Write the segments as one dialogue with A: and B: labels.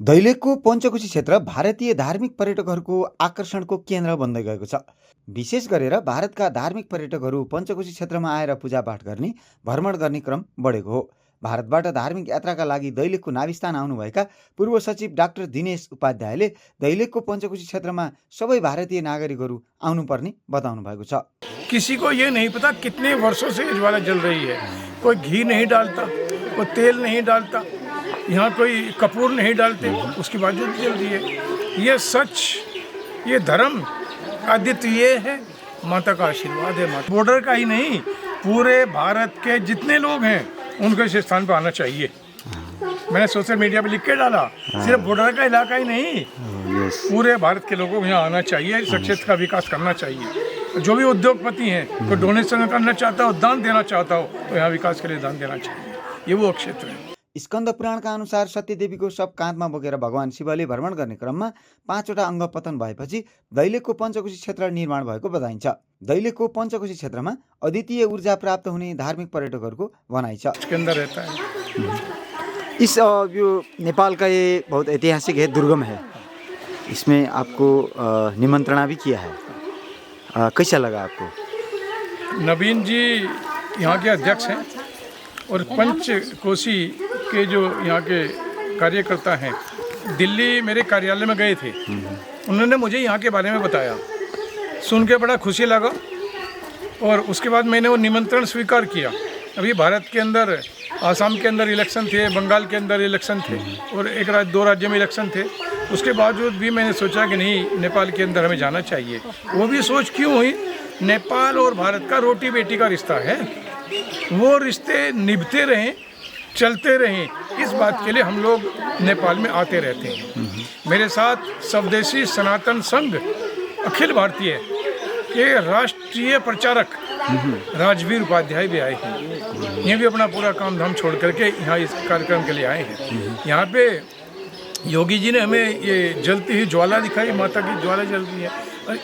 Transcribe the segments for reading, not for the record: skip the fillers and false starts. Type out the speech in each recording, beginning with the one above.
A: दैलेखको पञ्चकोशी क्षेत्र भारतीय धार्मिक पर्यटकहरूको आकर्षणको केन्द्र बन्दै गएको छ। विशेष गरेर भारतका धार्मिक पर्यटकहरू पञ्चकोशी क्षेत्रमा आएर पूजापाठ गर्ने, भ्रमण गर्ने क्रम बढेको हो। भारतबाट धार्मिक यात्राका लागि दैलेखको नाभिस्थान आउनुभएका पूर्व सचिव डाक्टर दिनेश उपाध्यायले दैलेखको पञ्चकोशी क्षेत्रमा सबै भारतीय नागरिकहरू आउनुपर्ने बताउनु भएको छ।
B: किसी को ये नहीं पता कितने वर्षों से ये ज्वाला जल रही है। कोई घी नहीं डालता, कोई तेल नहीं डालता, यहाँ कोई कपूर नहीं डालते, उसके बावजूद जल रही है। ये सच, ये धर्म अद्वितीय है, माता का आशीर्वाद है। माता बॉर्डर का ही नहीं, पूरे भारत के जितने लोग हैं उनको इस स्थान पर आना चाहिए। मैंने सोशल मीडिया पे लिख के डाला, सिर्फ बॉर्डर का इलाका ही नहीं, पूरे भारत के लोगों को यहाँ आना चाहिए, इस क्षेत्र का विकास करना चाहिए। जो भी उद्योगपति हैं, कोई डोनेशन करना चाहता हो, दान देना चाहता हो, तो यहाँ विकास के लिए दान देना चाहिए। ये वो क्षेत्र है।
A: स्कन्द पुराणका अनुसार सत्यदेवीको शव काँधमा बोकेर भगवान शिवले भ्रमण गर्ने क्रममा 5वटा अङ्ग पतन भएपछि दैलेखको पञ्चकोशी क्षेत्र निर्माण भएको बताइन्छ। दैलेखको पञ्चकोशी क्षेत्रमा अद्वितीय ऊर्जा प्राप्त हुने धार्मिक पर्यटकहरूको भनाइ छ।
B: इसके अंदर रहता है।
A: यो नेपाल का ये बहुत ऐतिहासिक है, दुर्गम है, इसमें आपको निमंत्रणा भी किया है, कैसा लगा आपको?
B: नवीन जी यहाँ के अध्यक्ष हैं और पंचकोशी के जो यहाँ के कार्यकर्ता हैं दिल्ली मेरे कार्यालय में गए थे। उन्होंने मुझे यहाँ के बारे में बताया, सुन के बड़ा खुशी लगा और उसके बाद मैंने वो निमंत्रण स्वीकार किया। अभी भारत के अंदर आसाम के अंदर इलेक्शन थे, बंगाल के अंदर इलेक्शन थे और दो राज्य में इलेक्शन थे। उसके बावजूद भी मैंने सोचा कि नहीं, नेपाल के अंदर हमें जाना चाहिए। वो भी सोच क्यों हुई, नेपाल और भारत का रोटी बेटी का रिश्ता है, वो रिश्ते निभते रहें, चलते रहें, इस बात के लिए हम लोग नेपाल में आते रहते हैं। मेरे साथ स्वदेशी सनातन संघ अखिल भारतीय के राष्ट्रीय प्रचारक राजवीर उपाध्याय भी आए हैं। ये भी अपना पूरा काम धाम छोड़ करके यहाँ इस कार्यक्रम के लिए आए हैं। यहाँ पे योगी जी ने हमें ये जलती हुई ज्वाला दिखाई, माता की ज्वाला जल रही है। और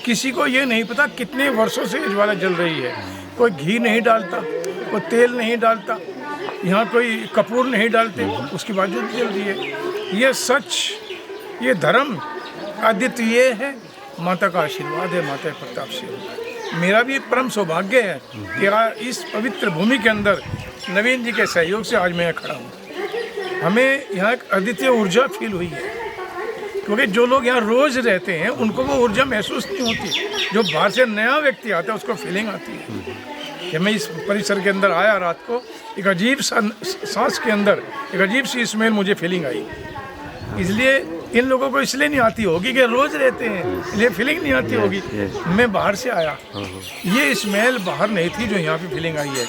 B: किसी को ये नहीं पता कितने वर्षों से ये ज्वाला जल रही है। कोई घी नहीं डालता, कोई तेल नहीं डालता, यहाँ कोई कपूर नहीं डालते, उसके बावजूद जल रही है। ये सच, ये धर्म अद्वितीय है, माता का आशीर्वाद है, माता प्रताप सिंह। मेरा भी परम सौभाग्य है कि इस पवित्र भूमि के अंदर नवीन जी के सहयोग से आज मैं यहाँ खड़ा हूँ। हमें यहाँ एक अद्वितीय ऊर्जा फील हुई है, क्योंकि जो लोग यहाँ रोज रहते हैं उनको वो ऊर्जा महसूस नहीं होती। जो बाहर से नया व्यक्ति आता है उसको फीलिंग आती है। कि मैं इस परिसर के अंदर आया रात को, एक अजीब सांस के अंदर एक अजीब सी स्मेल मुझे फीलिंग आई। इसलिए इन लोगों को इसलिए नहीं आती होगी कि रोज रहते हैं, इसलिए फीलिंग नहीं आती होगी। मैं बाहर से आया, ये स्मेल बाहर नहीं थी जो यहाँ पे फीलिंग आई है।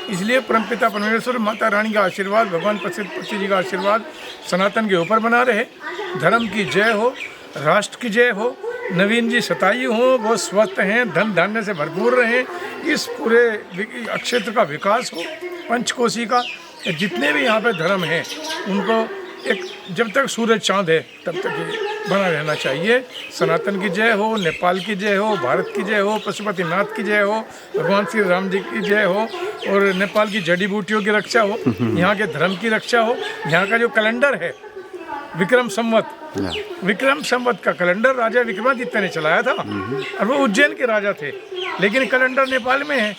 B: इसलिए परमपिता परमेश्वर, माता रानी का आशीर्वाद, भगवान पति जी का आशीर्वाद सनातन के ऊपर बना रहे। धर्म की जय हो, राष्ट्र की जय हो। नवीन जी सताई हो, वो स्वस्थ हैं, धन धान्य से भरपूर रहें, इस पूरे क्षेत्र का विकास हो। पंचकोशी का जितने भी यहाँ पे धर्म हैं उनको एक, जब तक सूरज चांद है तब तक ये बना रहना चाहिए। सनातन की जय हो, नेपाल की जय हो, भारत की जय हो, पशुपतिनाथ की जय हो, भगवान श्री राम जी की जय हो और नेपाल की जड़ी बूटियों की रक्षा हो, यहाँ के धर्म की रक्षा हो। यहाँ का जो कैलेंडर है विक्रम संवत का कैलेंडर राजा विक्रमादित्य ने चलाया था और वो उज्जैन के राजा थे, लेकिन कैलेंडर नेपाल में है।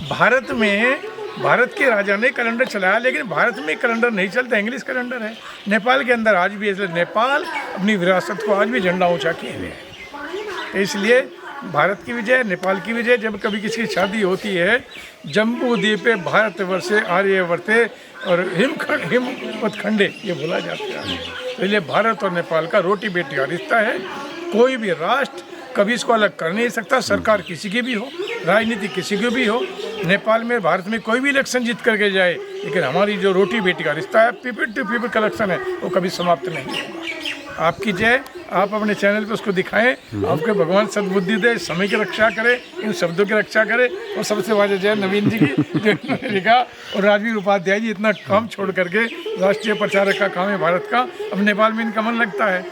B: भारत के राजा ने कैलेंडर चलाया, लेकिन भारत में कैलेंडर नहीं चलता, इंग्लिश कैलेंडर है। नेपाल के अंदर आज भी, इसलिए नेपाल अपनी विरासत को आज भी झंडा ऊंचा किए हुए है। इसलिए भारत की विजय, नेपाल की विजय। जब कभी किसी की शादी होती है, जम्बू द्वीपे भारत वर्षे आर्यवर्ते और हिमवत खंडे, ये बोला जाता है। इसलिए भारत और नेपाल का रोटी बेटी का रिश्ता है। कोई भी राष्ट्र कभी इसको अलग कर नहीं सकता। सरकार किसी की भी हो, राजनीति किसी की भी हो, नेपाल में, भारत में कोई भी इलेक्शन जीत करके जाए, लेकिन हमारी जो रोटी बेटी का रिश्ता है, पीपल टू पीपल कलेक्शन है, वो कभी समाप्त नहीं होगा। आपकी जय, आप अपने चैनल पे उसको दिखाएं, आपके भगवान सद्बुद्धि दे, समय की रक्षा करे, इन शब्दों की रक्षा करे। और सबसे बड़ा जय नवीन जी की, जो इन्होंने लिखा, और राजवीर उपाध्याय जी इतना काम छोड़ करके राष्ट्रीय प्रचारक का काम है भारत का। अब नेपाल में इनका मन लगता है।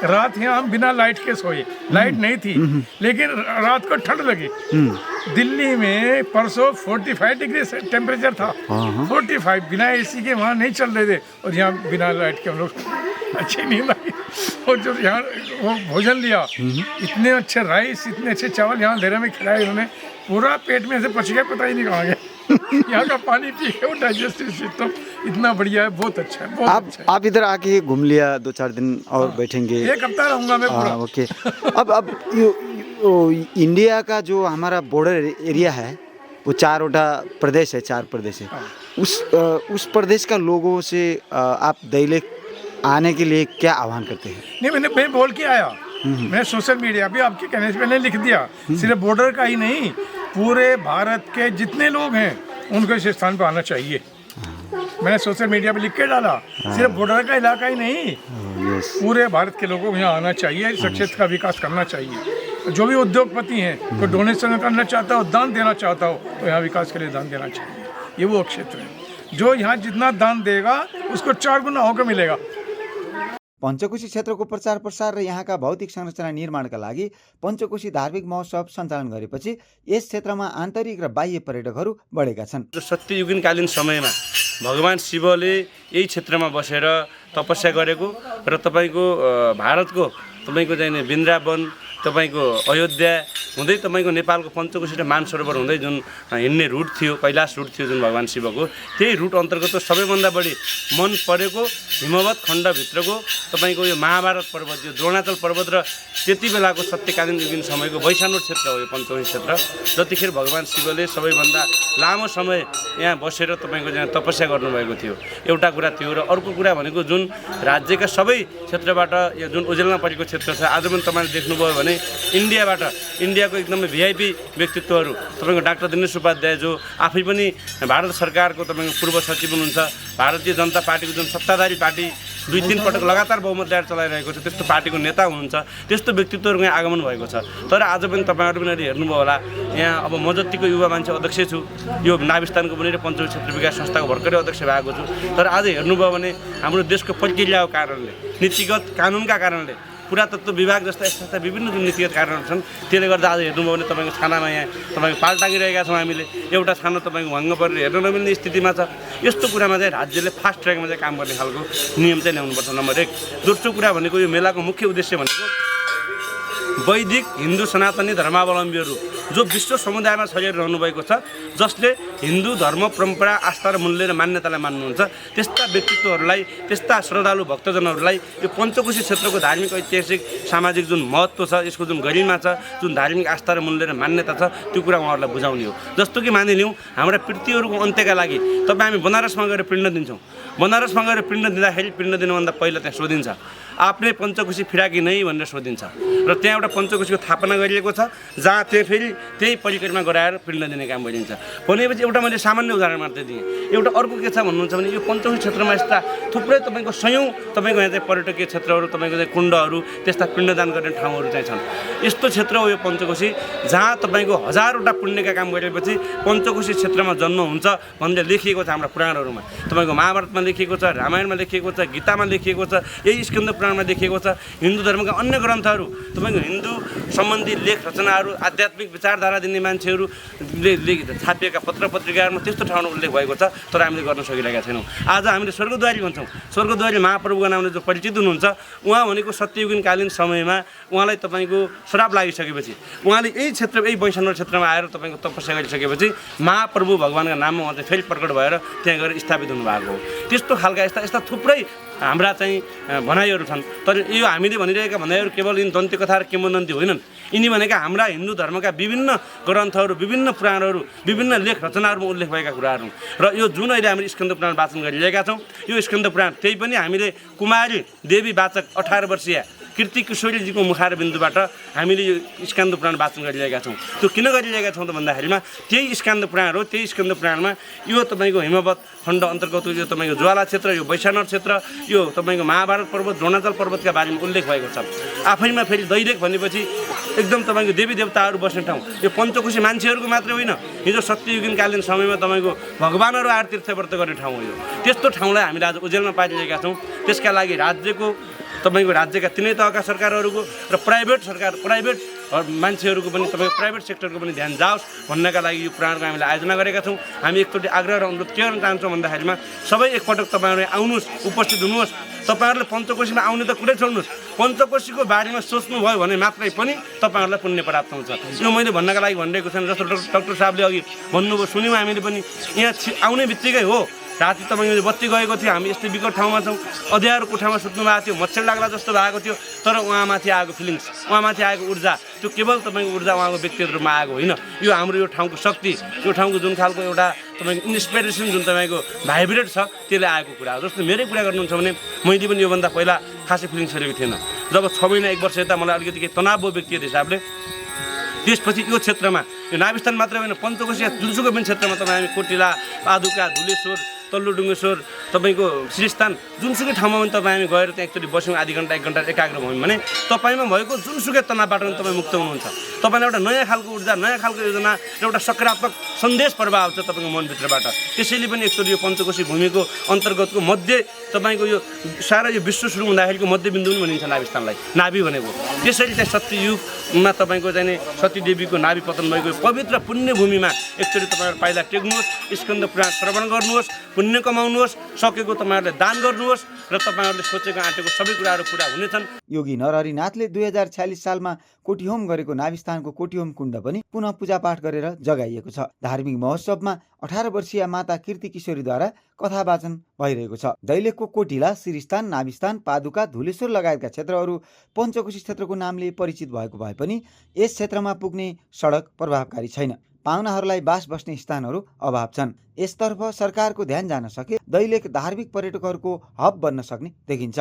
B: रात यहाँ हम बिना लाइट के सोए, लाइट नहीं थी, लेकिन रात को ठंड लगी। दिल्ली में परसों 45 डिग्री टेम्परेचर था, 45 बिना एसी के वहाँ नहीं चल रहे थे, और यहाँ बिना लाइट के हम लोग अच्छी नींद आई। और जो यहाँ वो भोजन लिया, इतने अच्छे राइस, इतने अच्छे चावल यहाँ अंधेरे में खिलाए उन्होंने, पूरा पेट में ऐसे पच गया, पता ही नहीं कहाँ गया। यहाँ का पानी पी के वो डाइजेस्टिव सिस्टम इतना बढ़िया है, बहुत अच्छा है, बहुत अच्छा है।
A: आप इधर आके घूम लिया, 2-4 दिन और बैठेंगे?
B: 1 हफ्ता रहूँगा मैं पूरा।
A: ओके। अब इंडिया का जो हमारा बॉर्डर एरिया है वो 4 प्रदेश है, 4 प्रदेश है। उस प्रदेश का लोगों से आप दिल्ली आने के लिए क्या आह्वान करते हैं?
B: नहीं, मैं बोल के आया, मैं सोशल मीडिया पे आपके कहने से पहले लिख दिया, सिर्फ बॉर्डर का ही नहीं, पूरे भारत के जितने लोग हैं उनको इस स्थान पर आना चाहिए। मैंने सोशल मीडिया पे लिख के डाला, सिर्फ बॉर्डर का इलाका ही नहीं, पूरे भारत के लोगों को यहाँ आना चाहिए, इस क्षेत्र का विकास करना चाहिए। जो भी उद्योगपति हैं, कोई डोनेशन करना चाहता हो, दान देना चाहता हो, तो यहाँ विकास के लिए दान देना चाहिए। ये वो क्षेत्र है जो यहाँ जितना दान देगा उसको 4 गुना होकर मिलेगा।
A: पञ्चकोशी क्षेत्रको प्रचार प्रसार र यहाँका भौतिक संरचना निर्माणका लागि पञ्चकोशी धार्मिक महोत्सव सञ्चालन गरेपछि यस क्षेत्रमा आन्तरिक र बाह्य पर्यटकहरू बढेका छन्।
C: सत्ययुगीनकालीन समयमा भगवान शिवले यही क्षेत्रमा बसेर तपस्या गरेको र तपाईँको भारतको तपाईँको चाहिँ वृन्दावन, तपाईँको अयोध्या हुँदै तपाईँको नेपालको पञ्चकोशी र मानसरोवर हुँदै जुन हिँड्ने रुट थियो, कैलाश रुट थियो जुन भगवान शिवको, त्यही रुट अन्तर्गत सबैभन्दा बढी मन परेको हिमवत खण्डभित्रको तपाईँको यो महाभारत पर्वत, यो द्रोणाचल पर्वत र त्यति बेलाको सत्यकालीन युगीन समयको वैशानोर क्षेत्र हो यो पञ्चकोशी क्षेत्र। जतिखेर भगवान शिवले सबैभन्दा लामो समय यहाँ बसेर तपाईँको यहाँ तपस्या गर्नुभएको थियो, एउटा कुरा थियो। र अर्को कुरा भनेको जुन राज्यका सबै क्षेत्रबाट यो जुन ओजेलमा परेको क्षेत्र छ, आज पनि तपाईँले देख्नुभयो भने इन्डियाको एकदमै भिआइपी व्यक्तित्वहरू, तपाईँको डाक्टर दिनेश उपाध्याय जो आफै पनि भारत सरकारको तपाईँको पूर्व सचिव हुनुहुन्छ, भारतीय जनता पार्टीको जुन सत्ताधारी पार्टी 2-3 पटक लगातार बहुमत ल्याएर चलाइरहेको छ, त्यस्तो पार्टीको नेता हुनुहुन्छ, त्यस्तो व्यक्तित्वहरू यहाँ आगमन भएको छ। तर आज पनि तपाईँहरू पनि हेर्नुभयो होला, यहाँ अब म जतिको युवा मान्छे अध्यक्ष छु, यो नाभिस्थानको पनि र पञ्चकोशी क्षेत्र विकास संस्थाको भर्खरै अध्यक्ष भएको छु। तर आज हेर्नुभयो भने हाम्रो देशको प्रक्रियाको कारणले, नीतिगत कानुनका कारणले, पुरातत्व विभाग जस्ता यस्ता विभिन्न जुन नीतिगत कारणहरू छन्, त्यसले गर्दा आज हेर्नुभयो भने तपाईँको छानामा यहाँ तपाईँको पाल टाँगिरहेका छौँ हामीले, एउटा छानो तपाईँको भङ्ग परेर हेर्न नमिल्ने स्थितिमा छ। यस्तो कुरामा चाहिँ राज्यले फास्ट ट्र्याकमा चाहिँ काम गर्ने खालको नियम चाहिँ ल्याउनुपर्छ, नम्बर 1। दोस्रो कुरा भनेको यो मेलाको मुख्य उद्देश्य भनेको वैदिक हिन्दू सनातनी धर्मावलम्बीहरू जो विश्व समुदायमा छरिएर रहनुभएको छ, जसले हिन्दू धर्म परम्परा आस्था र मूल्य र मान्यतालाई मान्नुहुन्छ, त्यस्ता व्यक्तित्वहरूलाई, त्यस्ता श्रद्धालु भक्तजनहरूलाई यो पञ्चकोशी क्षेत्रको धार्मिक ऐतिहासिक सामाजिक जुन महत्त्व छ, यसको जुन गरिमा छ, जुन धार्मिक आस्था र मूल्य र मान्यता छ, त्यो कुरा उहाँहरूलाई बुझाउने हो। जस्तो कि मानिलिउँ हाम्रा पितृहरूको अन्त्यका लागि तपाईँ हामी बनारसमा गएर पिण्ड दिन्छौँ। बनारसमा गएर पिण्ड दिँदाखेरि पिण्ड दिनुभन्दा पहिला त्यहाँ सोधिन्छ, आफ्नै पञ्चकोशी फिराकी नै भनेर सोधिन्छ, र त्यहाँ एउटा पञ्चकोशीको स्थापना गरिएको छ, जहाँ त्यहाँ फेरि त्यही परिक्रमा गराएर पिण्ड दिने काम गरिन्छ। भनेपछि एउटा मैले सामान्य उदाहरण मात्रै दिएँ। एउटा अर्को के छ भन्नुहुन्छ भने यो पञ्चकोशी क्षेत्रमा यस्ता थुप्रै तपाईँको सयौँ तपाईँको यहाँ चाहिँ पर्यटकीय क्षेत्रहरू, तपाईँको चाहिँ कुण्डहरू, त्यस्ता पिण्डदान गर्ने ठाउँहरू चाहिँ छन्। यस्तो क्षेत्र हो यो पञ्चकोशी, जहाँ तपाईँको हजारवटा पुण्यका काम गरेपछि पञ्चकोशी क्षेत्रमा जन्म हुन्छ भनेर लेखिएको छ हाम्रा पुराणहरूमा। तपाईँको महाभारतमा लेखिएको छ, रामायणमा लेखिएको छ, गीतामा लेखिएको छ, यही स्कन्द पुराणमा लेखिएको छ। हिन्दू धर्मका अन्य ग्रन्थहरू, तपाईँको हिन्दू सम्बन्धी लेख रचनाहरू, आध्यात्मिक विचारधारा दिने मान्छेहरूले छापिएका पत्र पत्रिकाहरूमा त्यस्तो ठाउँमा उल्लेख भएको छ, तर हामीले गर्न सकिरहेका छैनौँ। आज हामीले स्वर्गद्वारी भन्छौँ। स्वर्गद्वारी महाप्रभुको नामले जो परिचित हुनुहुन्छ, उहाँ भनेको सत्ययुगीनकालीन समयमा उहाँलाई तपाईँको श्राप लागिसकेपछि उहाँले यही क्षेत्र, यही वैशानोर क्षेत्रमा आएर तपाईँको तपस्या गरिसकेपछि महाप्रभु भगवान्का नाममा उहाँ चाहिँ फेरि प्रकट भएर त्यहाँ गएर स्थापित हुनुभएको हो। त्यस्तो खालका यस्ता थुप्रै हाम्रा चाहिँ भनाइहरू छन्। तर यो हामीले भनिरहेका भनाइहरू केवल यिन दन्त्य कथा र किंवदन्ती होइनन्। यिनी भनेका हाम्रा हिन्दू धर्मका विभिन्न ग्रन्थहरू, विभिन्न पुराणहरू, विभिन्न लेख रचनाहरूमा उल्लेख भएका कुराहरू हुन्। र यो जुन अहिले हामीले स्कन्द पुराण वाचन गरिरहेका छौँ, यो स्कन्द पुराण त्यही पनि हामीले कुमारी देवी वाचक 18 वर्षीय कीर्ति किशोरीजीको मुखार बिन्दुबाट हामीले यो स्कन्द पुराण वाचन गरिरहेका छौँ। त्यो किन गरिरहेका छौँ त भन्दाखेरिमा त्यही स्कन्द पुराण हो। त्यही स्कन्द पुराणमा यो तपाईँको हिमवत खण्ड अन्तर्गत यो तपाईँको ज्वाला क्षेत्र, यो वैशानोर क्षेत्र, यो तपाईँको महाभारत पर्वत, द्रोणाचल पर्वतका बारेमा उल्लेख भएको छ। आफैमा फेरि दैलेख भनेपछि एकदम तपाईँको देवी देवताहरू बस्ने ठाउँ। यो पञ्चकोशी मान्छेहरूको मात्रै होइन, हिजो सत्ययुगीनकालीन समयमा तपाईँको भगवानहरू आएर तीर्थव्रत गर्ने ठाउँ हो यो। त्यस्तो ठाउँलाई हामीले आज उजेलमा पारिरहेका छौँ। त्यसका लागि राज्यको, तपाईँको राज्यका तिनै तहका सरकारहरूको र प्राइभेट मान्छेहरूको पनि तपाईँको प्राइभेट सेक्टरको पनि ध्यान जाओस् भन्नका लागि यो प्रोग्रामको हामीले आयोजना गरेका छौँ। हामी एकचोटि आग्रह र अनुरोध के गर्न चाहन्छौँ भन्दाखेरिमा सबै एकपटक तपाईँहरू आउनुहोस्, उपस्थित हुनुहोस्। तपाईँहरूले पञ्चकोशीमा आउने त कुरै छोड्नुहोस्, पञ्चकोशीको बारेमा सोच्नुभयो भने मात्रै पनि तपाईँहरूलाई पुण्य प्राप्त हुन्छ। यो मैले भन्नका लागि भनिरहेको छैन। जस्तो डाक्टर साहबले अघि भन्नुभयो, सुन्यौँ हामीले पनि, यहाँ आउने बित्तिकै हो राति तपाईँको बत्ती गएको थियो, हामी यस्तै विकट ठाउँमा छौँ, अँध्यारो कोठामा सुत्नु भएको थियो, मच्छर लाग्ला जस्तो भएको थियो, तर उहाँमाथि आएको फिलिङ्स, उहाँमाथि आएको ऊर्जा, त्यो केवल तपाईँको ऊर्जा उहाँको व्यक्तिगत रूपमा आएको होइन। यो हाम्रो यो ठाउँको शक्ति, यो ठाउँको जुन खालको एउटा तपाईँको इन्सपिरेसन जुन तपाईँको भाइब्रेट छ त्यसले आएको कुरा हो। जस्तो मेरै कुरा गर्नुहुन्छ भने मैले पनि योभन्दा पहिला खासै फिलिङ्स गरेको थिएन। जब 6 महिना 1 वर्ष यता मलाई अलिकति केही तनाव भयो व्यक्तिगत हिसाबले, त्यसपछि यो क्षेत्रमा, यो नाभिस्थान मात्रै होइन, पञ्चकोशी जुनसुकै पनि क्षेत्रमा तपाईँ हामी कोटिला, पादुका, धुलेश्वर, तल्लो डुङ्गेश्वर, तपाईँको श्रीस्थान, जुनसुकै ठाउँमा पनि तपाईँ हामी गएर त्यहाँ एकचोटि बस्यौँ, आधी घन्टा 1 घन्टा एकाग्र भयौँ भने तपाईँमा भएको जुनसुकै तनावबाट पनि तपाईँ मुक्त हुनुहुन्छ। तपाईँलाई एउटा नयाँ खालको ऊर्जा, नयाँ खालको योजना र एउटा सकारात्मक सन्देश प्रभाव छ तपाईँको मनभित्रबाट। त्यसैले पनि एकचोटि यो पञ्चकोशी भूमिको अन्तर्गतको मध्य तपाईँको यो सारा यो विश्व सुरु हुँदाखेरिको मध्यबिन्दु पनि भनिन्छ नाभिस्थानलाई, नाभि भनेको। त्यसैले त्यहाँ सत्ययुगमा तपाईँको चाहिँ सतीदेवीको नाभि पतन भएको पवित्र पुण्य भूमिमा एकचोटि तपाईँहरू पाइला टेक्नुहोस्, स्कन्द पुराण श्रवण गर्नुहोस्, पुण्य कमाउनुहोस्, सकेको तपाईँहरूले दान गर्नुहोस् र तपाईँहरूले सोचेको आँटेको सबै कुराहरू पुरा हुनेछन्।
A: योगी नरहरिनाथले 2046 सालमा कोटीहोम गरेको नाभिस्थानको कोटीहोम कुण्ड पनि पुनः पूजापाठ गरेर जगाइएको छ। धार्मिक महोत्सवमा 18 वर्षीय माता कीर्ति किशोरीद्वारा कथा वाचन भइरहेको छ। दैलेखको कोटिला, श्रीस्थान, नाभिस्थान, पादुका, धुलेश्वर लगायतका क्षेत्रहरू पञ्चकोशी क्षेत्रको नामले परिचित भएको भए पनि यस क्षेत्रमा पुग्ने सडक प्रभावकारी छैन। पाहुनाहरूलाई बास बस्ने स्थानहरू अभाव छन्। यसतर्फ सरकारको ध्यान जान सके दैलेख धार्मिक पर्यटकहरूको हब बन्न सक्ने देखिन्छ।